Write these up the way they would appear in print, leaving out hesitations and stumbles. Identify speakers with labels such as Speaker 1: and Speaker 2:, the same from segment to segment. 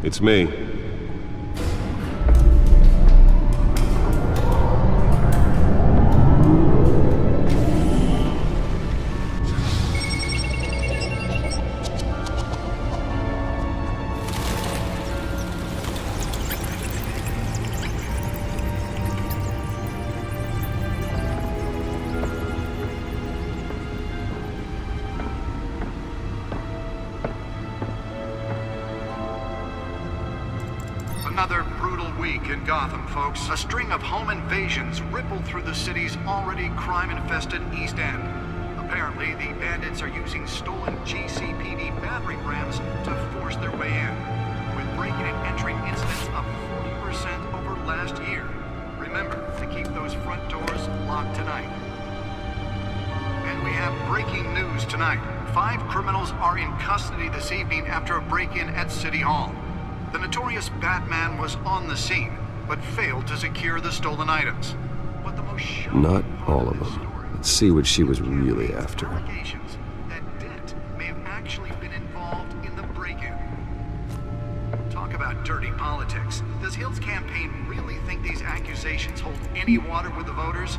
Speaker 1: It's me.
Speaker 2: Another brutal week in Gotham, folks. A string of home invasions rippled through the city's already crime-infested East End. Apparently, the bandits are using stolen GCPD battering rams to force their way in, with break-in and entering incidents up 40% over last year. Remember to keep those front doors locked tonight. And we have breaking news tonight. 5 criminals are in custody this evening after a break-in at City Hall. The notorious Batman was on the scene, but failed to secure the stolen items. But the most shocking
Speaker 1: Not
Speaker 2: part
Speaker 1: all of
Speaker 2: this
Speaker 1: them.
Speaker 2: story
Speaker 1: Let's see what she was really after.
Speaker 2: allegations that Dent may have actually been involved in the break-in. Talk about dirty politics. Does Hill's campaign really think these accusations hold any water with the voters?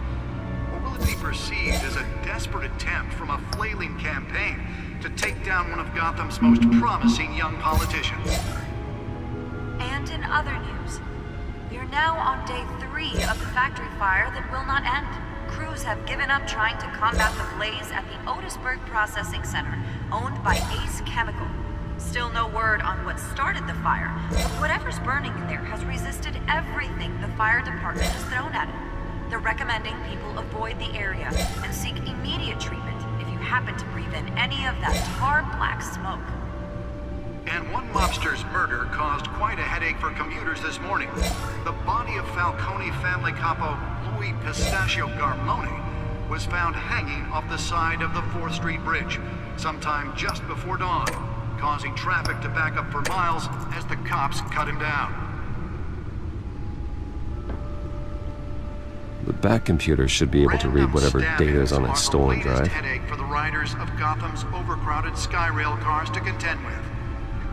Speaker 2: Or will it be perceived as a desperate attempt from a flailing campaign to take down one of Gotham's most promising young politicians?
Speaker 3: And in other news, we are now on day 3 of the factory fire that will not end. Crews have given up trying to combat the blaze at the Otisburg Processing Center, owned by Ace Chemical. Still no word on what started the fire, but whatever's burning in there has resisted everything the fire department has thrown at it. They're recommending people avoid the area and seek immediate treatment if you happen to breathe in any of that tar black smoke.
Speaker 2: And one mobster's murder caused quite a headache for commuters this morning. The body of Falcone family capo Louis Pistachio Garmone was found hanging off the side of the 4th Street Bridge sometime just before dawn, causing traffic to back up for miles as the cops cut him down.
Speaker 1: The back computer should be able to read whatever data is on that stolen drive.
Speaker 2: The latest headache for the riders of Gotham's overcrowded Skyrail cars to contend with.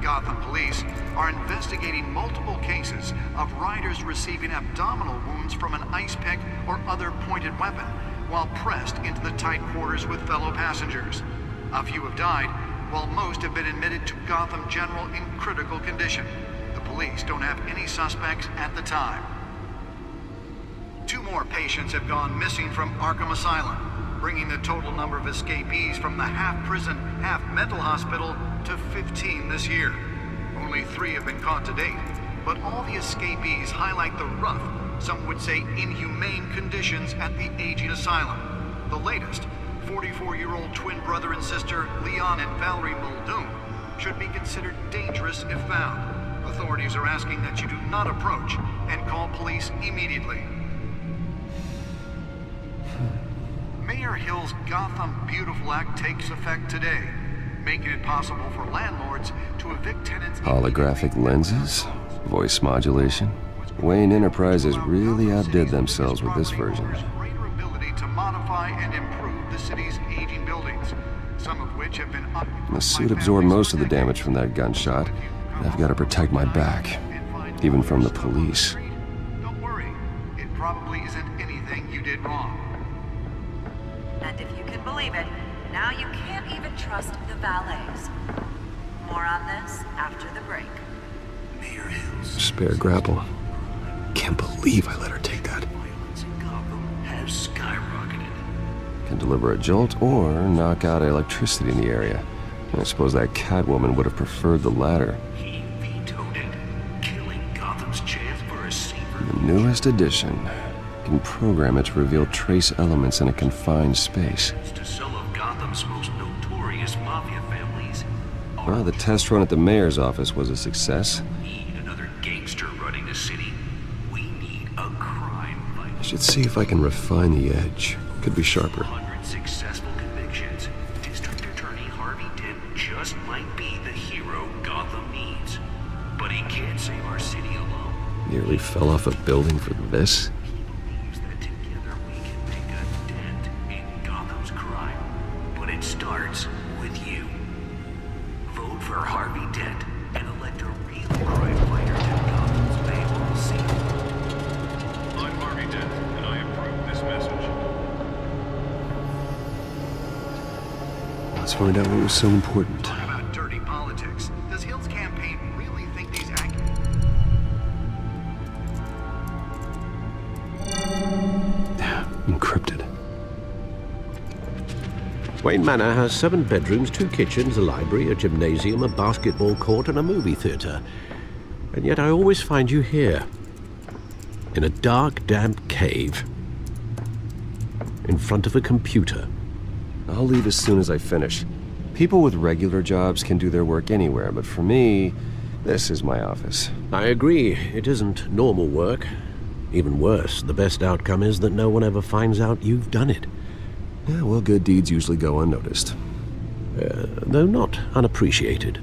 Speaker 2: Gotham police are investigating multiple cases of riders receiving abdominal wounds from an ice pick or other pointed weapon while pressed into the tight quarters with fellow passengers. A few have died, while most have been admitted to Gotham General in critical condition. The police don't have any suspects at the time. 2 more patients have gone missing from Arkham Asylum, bringing the total number of escapees from the half-prison, half-mental hospital to 15 this year. Only 3 have been caught to date, but all the escapees highlight the rough, some would say inhumane conditions at the aging asylum. The latest, 44-year-old twin brother and sister Leon and Valerie Muldoon, should be considered dangerous if found. Authorities are asking that you do not approach and call police immediately. Mayor Hill's Gotham Beautiful Act takes effect today, making it possible for landlords to evict tenants.
Speaker 1: Holographic lenses? Voice modulation? Wayne Enterprises really outdid themselves with this version.
Speaker 2: Greater ability to modify and improve the city's aging buildings, some of which have been
Speaker 1: The suit absorbed most of the damage from that gunshot, and I've got to protect my back, even from the police.
Speaker 2: Don't worry, it probably isn't anything you did wrong.
Speaker 3: And if you can believe it, now you can't even trust the valets. More on this after the break.
Speaker 2: Mayor Hills.
Speaker 1: Spare grapple. Can't believe I let her take that.
Speaker 2: Violence in Gotham has skyrocketed.
Speaker 1: Can deliver a jolt or knock out electricity in the area. I suppose that Catwoman would have preferred the latter.
Speaker 2: He vetoed it, killing Gotham's chance for a safer.
Speaker 1: The newest edition can program it to reveal trace elements in a confined space.
Speaker 2: To some of Gotham's most notorious mafia families.
Speaker 1: Well, the test run at the mayor's office was a success.
Speaker 2: We need another gangster running the city. We need a crime fighter.
Speaker 1: I should see if I can refine the edge. Could be sharper.
Speaker 2: 100 successful convictions. District Attorney Harvey Dent just might be the hero Gotham needs. But he can't save our city alone.
Speaker 1: Nearly fell off a building for this?
Speaker 2: He believes that together we can make a dent in Gotham's crime. But it starts with you. Vote for Harvey Dent
Speaker 4: and elect a real crime fighter to Gotham's payroll scene.
Speaker 5: I'm Harvey Dent, and I approve this message.
Speaker 1: Let's find out what was so important.
Speaker 2: Talk about dirty politics. Does Hill's campaign really think these
Speaker 1: Encrypted.
Speaker 6: Wayne Manor has 7 bedrooms, 2 kitchens, a library, a gymnasium, a basketball court, and a movie theatre. And yet I always find you here, in a dark, damp cave, in front of a computer.
Speaker 1: I'll leave as soon as I finish. People with regular jobs can do their work anywhere, but for me, this is my office.
Speaker 6: I agree, it isn't normal work. Even worse, the best outcome is that no one ever finds out you've done it.
Speaker 1: Yeah, well, good deeds usually go unnoticed.
Speaker 6: Though not unappreciated.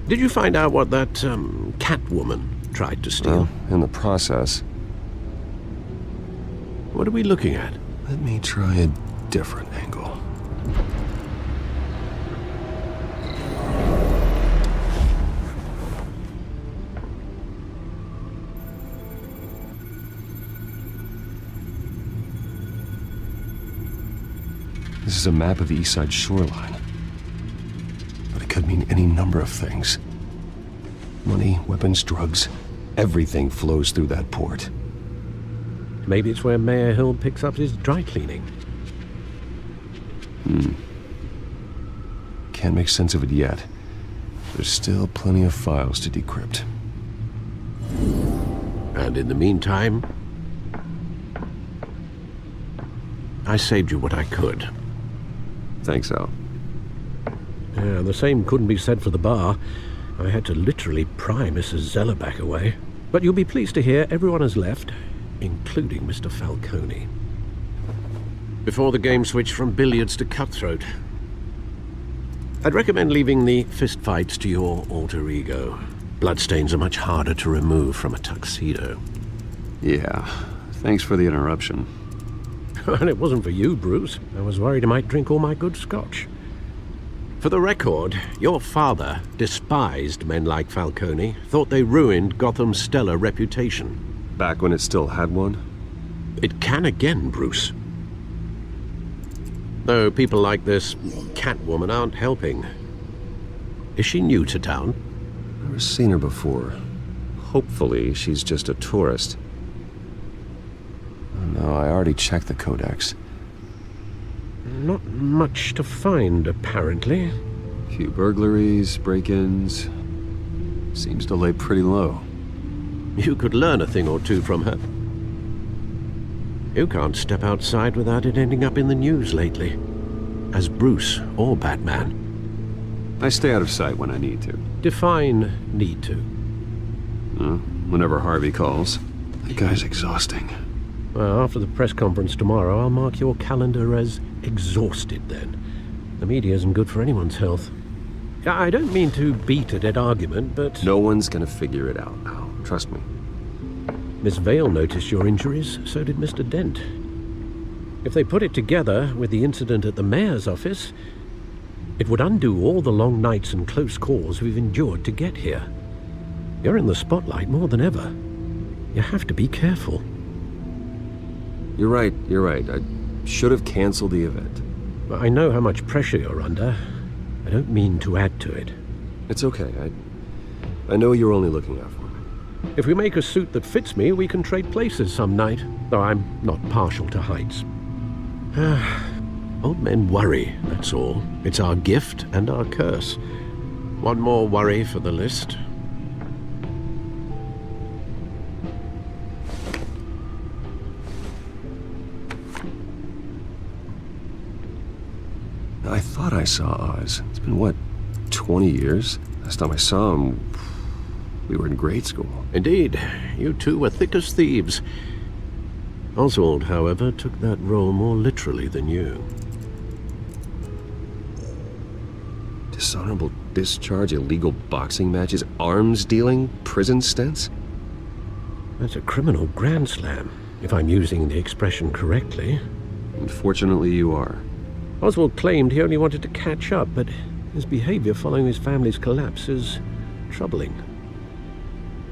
Speaker 6: Did you find out what that, Catwoman tried to steal?
Speaker 1: Well, in the process,
Speaker 6: What are we looking at?
Speaker 1: let me try a different angle. This is a map of the East Side shoreline. But it could mean any number of things. Money, weapons, drugs, everything flows through that port.
Speaker 6: Maybe it's where Mayor Hill picks up his dry cleaning.
Speaker 1: Can't make sense of it yet. There's still plenty of files to decrypt.
Speaker 6: And in the meantime, I saved you what I could.
Speaker 1: Thanks, Al.
Speaker 6: Yeah, the same couldn't be said for the bar. I had to literally pry Mrs. Zeller back away. But you'll be pleased to hear everyone has left, including Mr. Falcone. Before the game switched from billiards to cutthroat. I'd recommend leaving the fistfights to your alter ego. Bloodstains are much harder to remove from a tuxedo.
Speaker 1: Yeah, thanks for the interruption.
Speaker 6: And it wasn't for you, Bruce. I was worried I might drink all my good scotch. For the record, your father despised men like Falcone, thought they ruined Gotham's stellar reputation.
Speaker 1: Back when it still had one?
Speaker 6: It can again, Bruce. Though people like this Catwoman aren't helping. Is she new to town?
Speaker 1: Never seen her before. Hopefully, she's just a tourist. Oh, no, I already checked the codex.
Speaker 6: Not much to find, apparently.
Speaker 1: Few burglaries, break-ins. Seems to lay pretty low.
Speaker 6: You could learn a thing or two from her. You can't step outside without it ending up in the news lately. As Bruce or Batman.
Speaker 1: I stay out of sight when I need to.
Speaker 6: Define need to.
Speaker 1: Whenever Harvey calls. That guy's exhausting.
Speaker 6: Well, after the press conference tomorrow, I'll mark your calendar as exhausted then. The media isn't good for anyone's health. I don't mean to beat a dead argument, but...
Speaker 1: No one's gonna figure it out, Al. Trust me.
Speaker 6: Miss Vale noticed your injuries, so did Mr. Dent. If they put it together with the incident at the mayor's office, it would undo all the long nights and close calls we've endured to get here. You're in the spotlight more than ever. You have to be careful.
Speaker 1: You're right. I should have canceled the event.
Speaker 6: I know how much pressure you're under. I don't mean to add to it.
Speaker 1: It's okay. I know you're only looking out for me.
Speaker 6: If we make a suit that fits me, we can trade places some night, though I'm not partial to heights. Old men worry, that's all. It's our gift and our curse. One more worry for the list.
Speaker 1: I thought I saw Oz. It's been, what, 20 years? Last time I saw him, we were in grade school.
Speaker 6: Indeed, you two were thick as thieves. Oswald, however, took that role more literally than you.
Speaker 1: Dishonorable discharge, illegal boxing matches, arms dealing, prison stints?
Speaker 6: That's a criminal grand slam, if I'm using the expression correctly.
Speaker 1: Unfortunately, you are.
Speaker 6: Oswald claimed he only wanted to catch up, but His behavior following his family's collapse is troubling.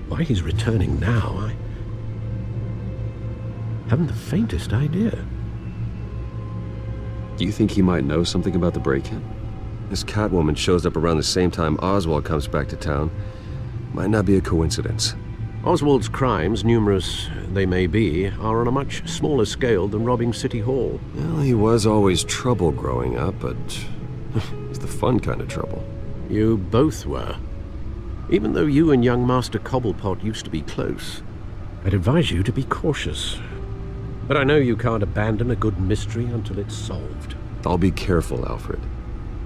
Speaker 6: Why he's returning now, I haven't the faintest idea.
Speaker 1: Do you think he might know something about the break-in? This Catwoman shows up around the same time Oswald comes back to town. Might not be a coincidence.
Speaker 6: Oswald's crimes, numerous they may be, are on a much smaller scale than robbing City Hall.
Speaker 1: Well, he was always trouble growing up, but it's the fun kind of trouble.
Speaker 6: You both were. Even though you and young Master Cobblepot used to be close, I'd advise you to be cautious. But I know you can't abandon a good mystery until it's solved.
Speaker 1: I'll be careful, Alfred.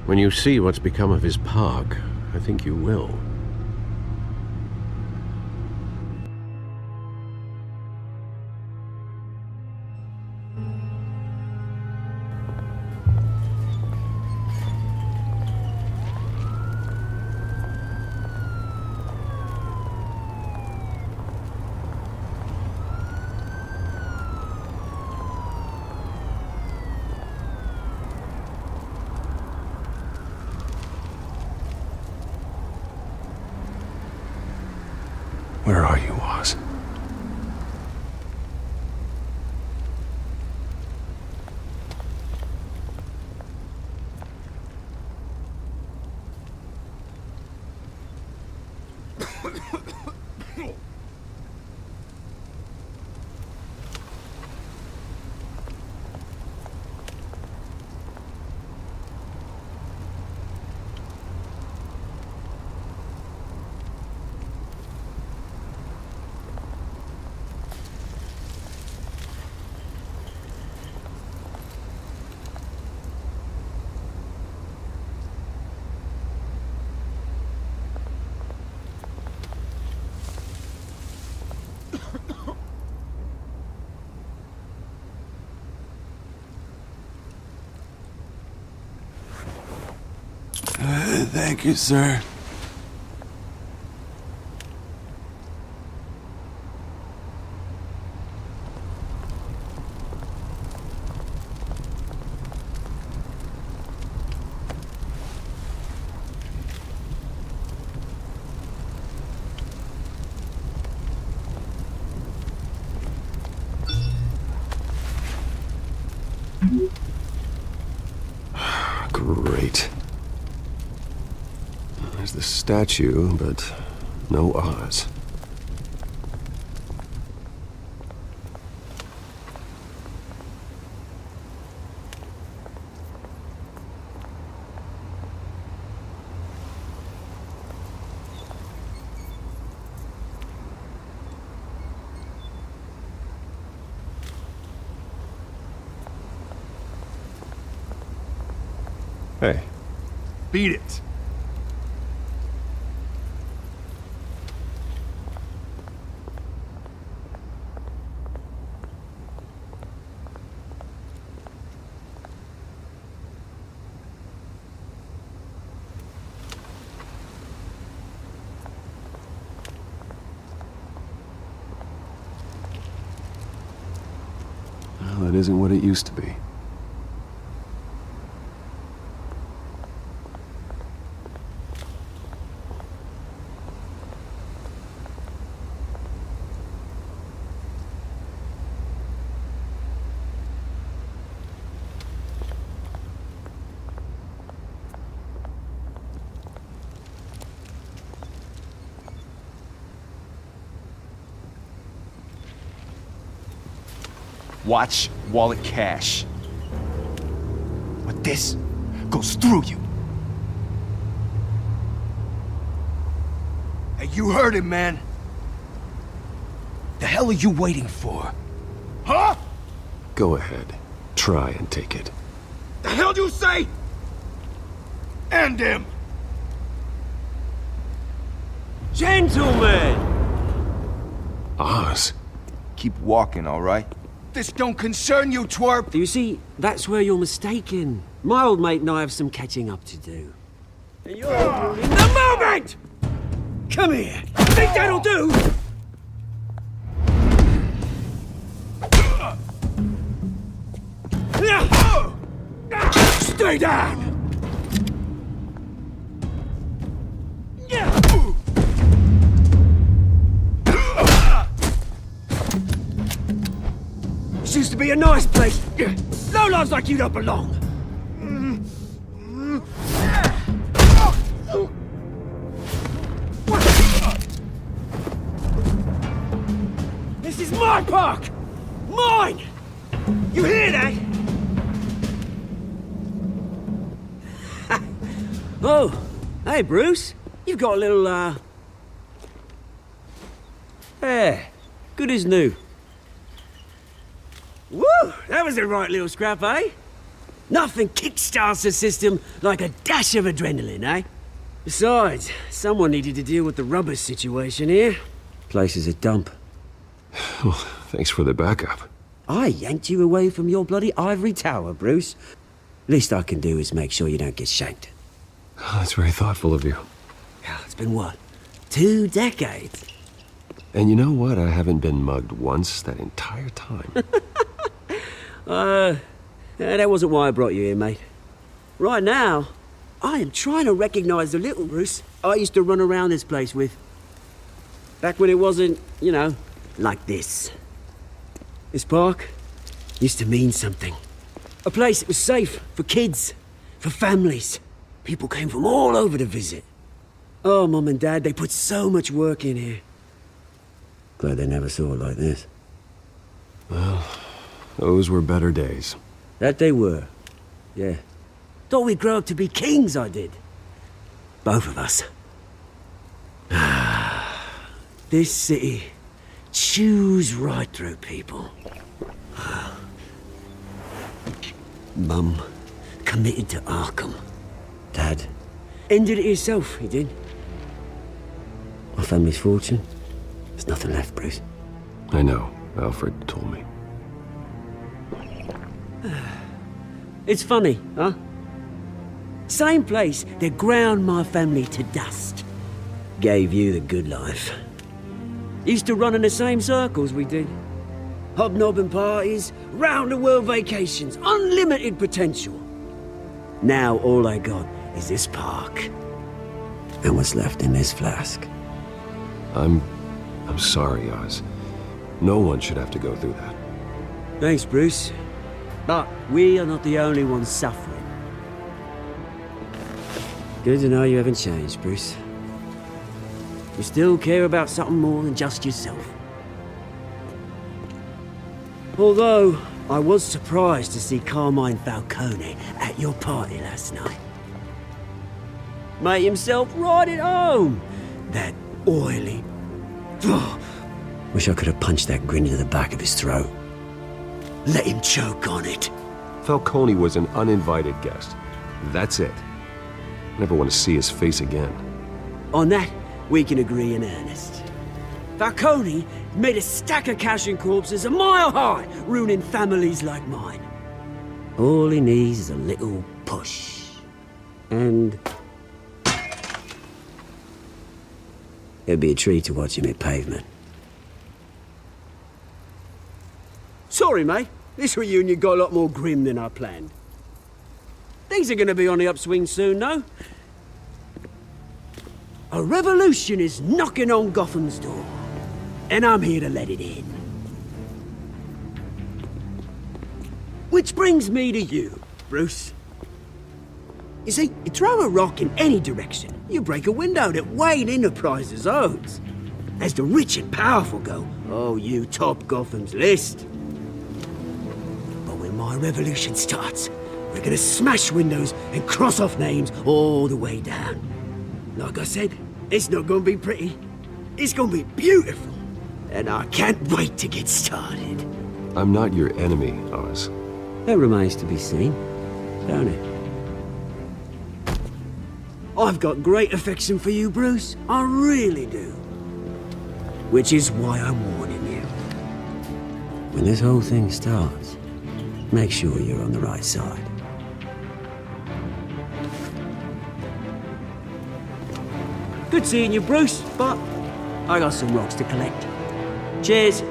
Speaker 6: When you see what's become of his park, I think you will.
Speaker 1: Where are you, Oz?
Speaker 7: Thank you, sir.
Speaker 1: Great. There's the statue, but no Oz. Hey.
Speaker 7: Beat it.
Speaker 1: Well, it isn't what it used to be.
Speaker 7: Watch wallet cash. But this goes through you. Hey, you heard him, man. The hell are you waiting for? Huh?
Speaker 1: Go ahead. Try and take it.
Speaker 7: The hell do you say? End him!
Speaker 8: Gentlemen!
Speaker 1: Oz?
Speaker 7: Keep walking, all right? This don't concern you, twerp!
Speaker 8: You see, that's where you're mistaken. My old mate and I have some catching up to do. And you're in the moment! Come here! Think that'll do? Stay down! to be a nice place. Lowlifes like you don't belong. This is my park! Mine! You hear that? Oh, hey Bruce. You've got a little, There. Good as new. Woo! That was a right little scrap, eh? Nothing kickstarts the system like a dash of adrenaline, eh? Besides, someone needed to deal with the rubber situation here. Place is a dump.
Speaker 1: Well, thanks for the backup.
Speaker 8: I yanked you away from your bloody ivory tower, Bruce. Least I can do is make sure you don't get shanked.
Speaker 1: Oh, that's very thoughtful of you.
Speaker 8: Yeah, it's been what? 2 decades?
Speaker 1: And you know what? I haven't been mugged once that entire time.
Speaker 8: That wasn't why I brought you here, mate. Right now, I am trying to recognize the little Bruce I used to run around this place with. Back when it wasn't, you know, like this. This park used to mean something. A place that was safe for kids, for families. People came from all over to visit. Oh, Mum and Dad, they put so much work in here. Glad they never saw it like this.
Speaker 1: Well, those were better days.
Speaker 8: That they were. Yeah. Thought we'd grow up to be kings, I did. Both of us. This city chews right through people. Mum committed to Arkham. Dad ended it himself, he did. My family's fortune. There's nothing left, Bruce.
Speaker 1: I know. Alfred told me.
Speaker 8: It's funny, huh? Same place that ground my family to dust. Gave you the good life. Used to run in the same circles we did. Hobnobbing parties, round-the-world vacations, unlimited potential. Now all I got is this park. And what's left in this flask.
Speaker 1: I'm sorry, Oz. No one should have to go through that.
Speaker 8: Thanks, Bruce. But we are not the only ones suffering. Good to know you haven't changed, Bruce. You still care about something more than just yourself. Although, I was surprised to see Carmine Falcone at your party last night. Made himself right at home. That oily... Wish I could have punched that grin into the back of his throat. Let him choke on it.
Speaker 1: Falcone was an uninvited guest. That's it. Never want to see his face again.
Speaker 8: On that, we can agree in earnest. Falcone made a stack of cash and corpses a mile high, ruining families like mine. All he needs is a little push. And... it'd be a treat to watch him hit pavement. Sorry, mate. This reunion got a lot more grim than I planned. Things are gonna be on the upswing soon, though. A revolution is knocking on Gotham's door. And I'm here to let it in. Which brings me to you, Bruce. You see, you throw a rock in any direction, you break a window that Wayne Enterprises owns. As the rich and powerful go, oh, you top Gotham's list. But when my revolution starts, we're gonna smash windows and cross off names all the way down. Like I said, it's not gonna be pretty. It's gonna be beautiful. And I can't wait to get started.
Speaker 1: I'm not your enemy, Oz.
Speaker 8: That remains to be seen, don't it? I've got great affection for you, Bruce. I really do. Which is why I'm warning you. When this whole thing starts, make sure you're on the right side. Good seeing you, Bruce, but I got some rocks to collect. Cheers.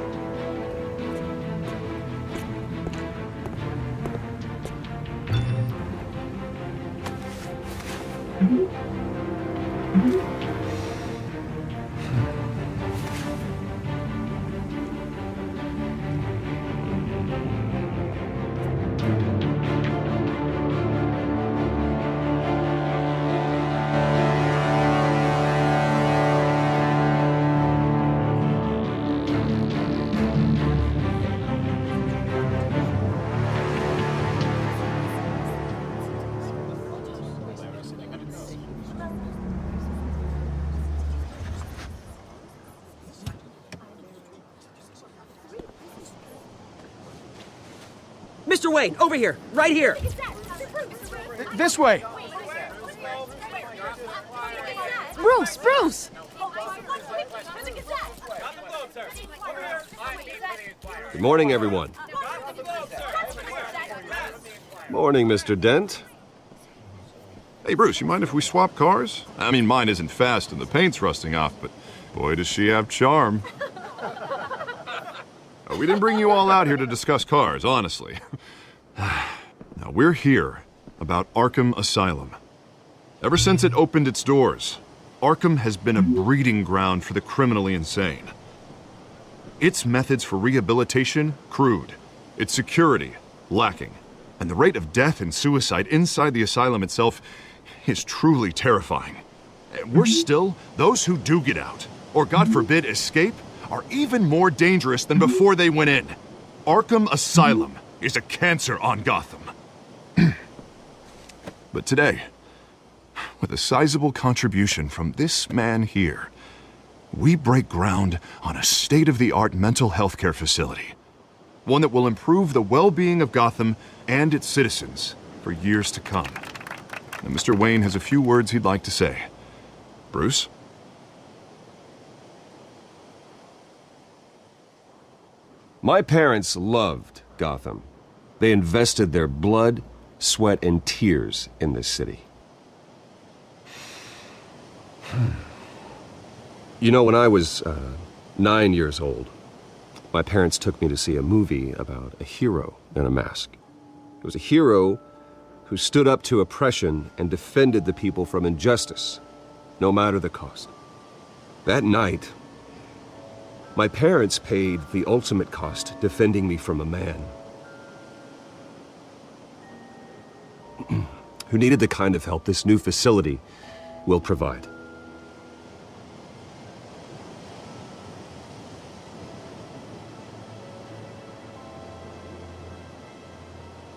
Speaker 8: Mr. Wayne, over here, right here.
Speaker 7: This way.
Speaker 9: Bruce!
Speaker 1: Good morning, everyone. Morning, Mr. Dent.
Speaker 5: Hey, Bruce, you mind if we swap cars? I mean, mine isn't fast and the paint's rusting off, but boy, does she have charm. We didn't bring you all out here to discuss cars, honestly. Now, we're here about Arkham Asylum. Ever since it opened its doors, Arkham has been a breeding ground for the criminally insane. Its methods for rehabilitation, crude. Its security, lacking. And the rate of death and suicide inside the asylum itself is truly terrifying. Worse still, those who do get out, or God forbid escape, are even more dangerous than before they went in. Arkham Asylum is a cancer on Gotham. But today, with a sizable contribution from this man here, we break ground on a state-of-the-art mental health care facility. One that will improve the well-being of Gotham and its citizens for years to come. And Mr. Wayne has a few words he'd like to say. Bruce?
Speaker 1: My parents loved Gotham. They invested their blood, sweat, and tears in this city. You know, when I was 9 years old, my parents took me to see a movie about a hero in a mask. It was a hero who stood up to oppression and defended the people from injustice, no matter the cost. That night, my parents paid the ultimate cost defending me from a man who needed the kind of help this new facility will provide.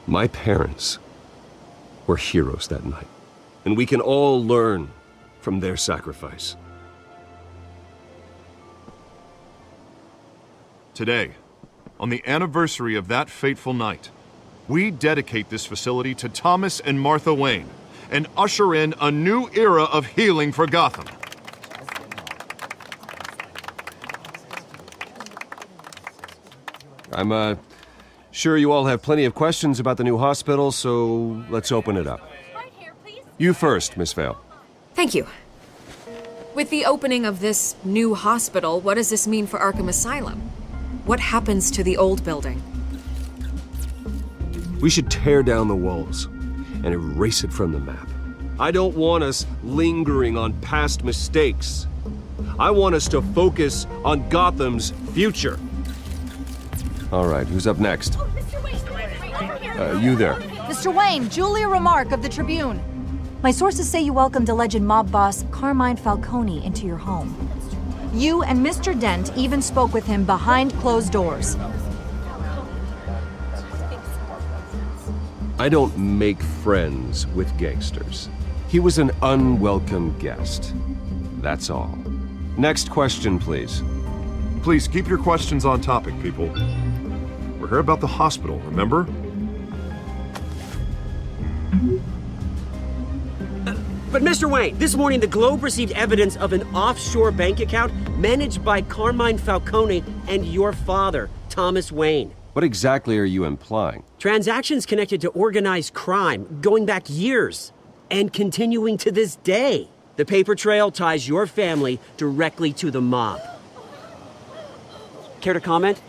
Speaker 1: My parents were heroes that night, and we can all learn from their sacrifice.
Speaker 5: Today, on the anniversary of that fateful night, we dedicate this facility to Thomas and Martha Wayne and usher in a new era of healing for Gotham.
Speaker 1: I'm sure you all have plenty of questions about the new hospital, so let's open it up. You first, Miss Vale.
Speaker 9: Thank you. With the opening of this new hospital, what does this mean for Arkham Asylum? What happens to the old building?
Speaker 1: We should tear down the walls and erase it from the map. I don't want us lingering on past mistakes. I want us to focus on Gotham's future. All right, who's up next? You there.
Speaker 10: Mr. Wayne, Julia Remark of the Tribune. My sources say you welcomed alleged mob boss Carmine Falcone into your home. You and Mr. Dent even spoke with him behind closed doors.
Speaker 1: I don't make friends with gangsters. He was an unwelcome guest. That's all. Next question, please.
Speaker 5: Please keep your questions on topic, people. We're here about the hospital, remember?
Speaker 8: But Mr. Wayne, this morning the Globe received evidence of an offshore bank account managed by Carmine Falcone and your father, Thomas Wayne.
Speaker 1: What exactly are you implying?
Speaker 8: Transactions connected to organized crime going back years and continuing to this day. The paper trail ties your family directly to the mob. Care to comment?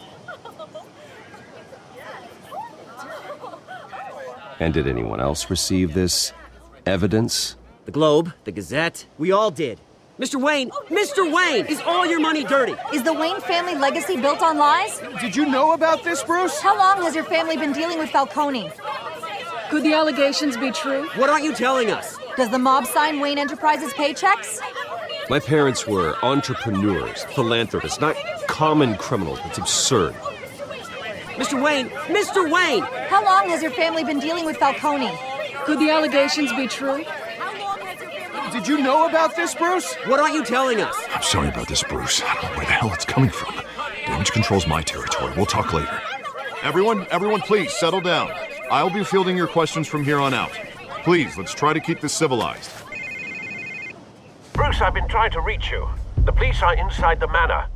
Speaker 1: And did anyone else receive this evidence?
Speaker 8: The Globe, the Gazette, we all did. Mr. Wayne, is all your money dirty?
Speaker 10: Is the Wayne family legacy built on lies?
Speaker 7: Did you know about this, Bruce?
Speaker 10: How long has your family been dealing with Falcone?
Speaker 9: Could the allegations be true?
Speaker 8: What aren't you telling us?
Speaker 10: Does the mob sign Wayne Enterprises paychecks?
Speaker 1: My parents were entrepreneurs, philanthropists, not common criminals. It's absurd.
Speaker 8: Mr. Wayne!
Speaker 10: How long has your family been dealing with Falcone?
Speaker 9: Could the allegations be true?
Speaker 7: Did you know about this, Bruce?
Speaker 8: What aren't you telling us?
Speaker 5: I'm sorry about this, Bruce. I don't know where the hell it's coming from. Damage control's my territory. We'll talk later. Everyone, please settle down. I'll be fielding your questions from here on out. Please, let's try to keep this civilized.
Speaker 6: Bruce, I've been trying to reach you. The police are inside the manor.